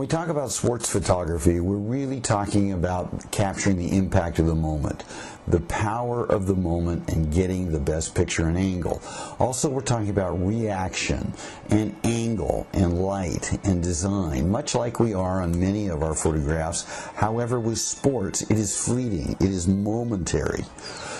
we talk about sports photography, we're really talking about capturing the impact of the moment, the power of the moment, and getting the best picture and angle. Also, we're talking about reaction and angle and light and design, much like we are on many of our photographs. However, with sports, it is fleeting, it is momentary.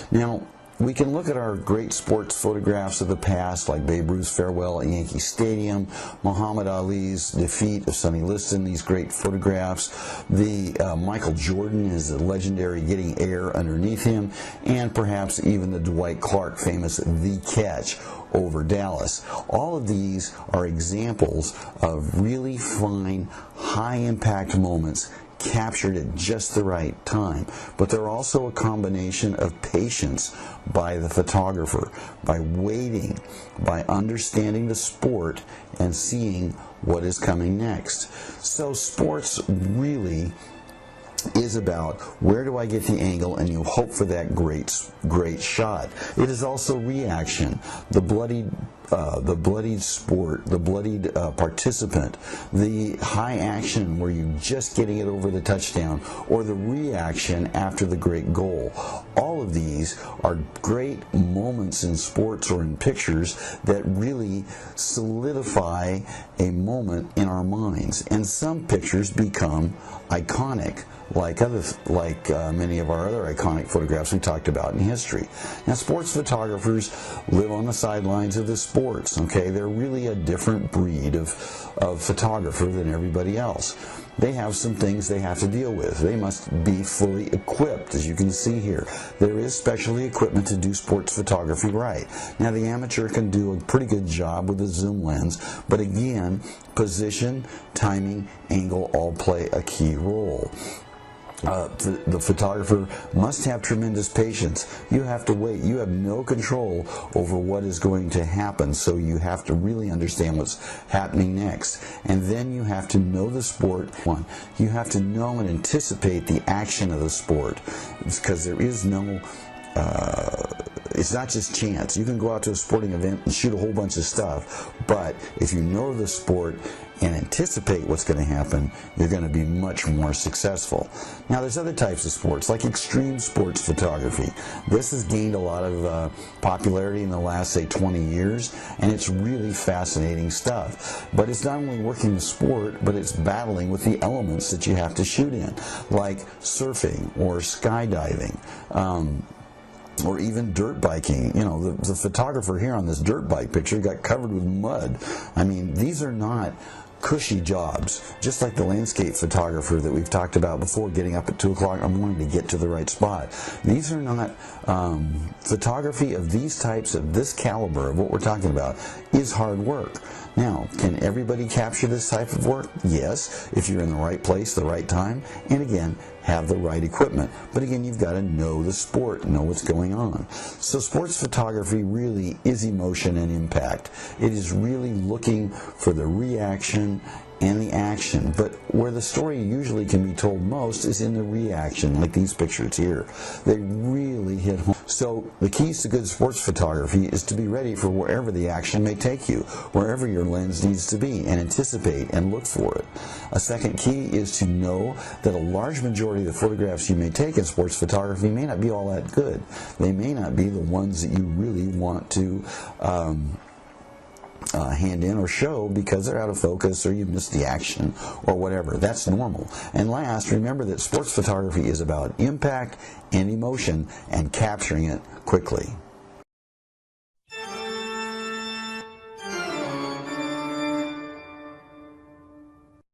Now, we can look at our great sports photographs of the past, like Babe Ruth's farewell at Yankee Stadium, Muhammad Ali's defeat of Sonny Liston, these great photographs, the Michael Jordan, his legendary getting air underneath him, and perhaps even the Dwight Clark famous The Catch over Dallas. All of these are examples of really fine, high-impact moments captured at just the right time. But they're also a combination of patience by the photographer, by waiting, by understanding the sport and seeing what is coming next. So sports really is about where do I get the angle, and you hope for that great shot. It is also reaction, the bloodied sport, the bloodied participant, the high action where you're just getting it over the touchdown, or the reaction after the great goal. All of these are great moments in sports or in pictures that really solidify a moment in our minds, and some pictures become iconic, like many of our other iconic photographs we talked about in history. Now, sports photographers live on the sidelines of the sports, okay? They're really a different breed of photographer than everybody else. They have some things they have to deal with. They must be fully equipped, as you can see here. There is specialty equipment to do sports photography right. Now, the amateur can do a pretty good job with a zoom lens, but again, position, timing, angle all play a key role. The photographer must have tremendous patience. You have to wait. You have no control over what is going to happen, so you have to really understand what's happening next. And then you have to know the sport. You have to know and anticipate the action of the sport, because there is no it's not just chance. You can go out to a sporting event and shoot a whole bunch of stuff, but if you know the sport and anticipate what's going to happen, you're going to be much more successful. Now, there's other types of sports, like extreme sports photography. This has gained a lot of popularity in the last, say, 20 years, and it's really fascinating stuff. But it's not only working the sport, but it's battling with the elements that you have to shoot in, like surfing or skydiving. Or even dirt biking. You know, the photographer here on this dirt bike picture got covered with mud. I mean, these are not cushy jobs, just like the landscape photographer that we've talked about before, getting up at 2 o'clock in the morning to get to the right spot. These are not photography of these types, of this caliber of what we're talking about, is hard work. Now, can everybody capture this type of work? Yes, if you're in the right place, the right time, and again, have the right equipment. But again, you've got to know the sport, know what's going on. So sports photography really is emotion and impact. It is really looking for the reaction and the action, but where the story usually can be told most is in the reaction, like these pictures here. They really hit home. So the keys to good sports photography is to be ready for wherever the action may take you, wherever your lens needs to be, and anticipate and look for it. A second key is to know that a large majority of the photographs you may take in sports photography may not be all that good. They may not be the ones that you really want to hand in or show because they're out of focus or you missed the action or whatever. That's normal. And last, remember that sports photography is about impact and emotion and capturing it quickly.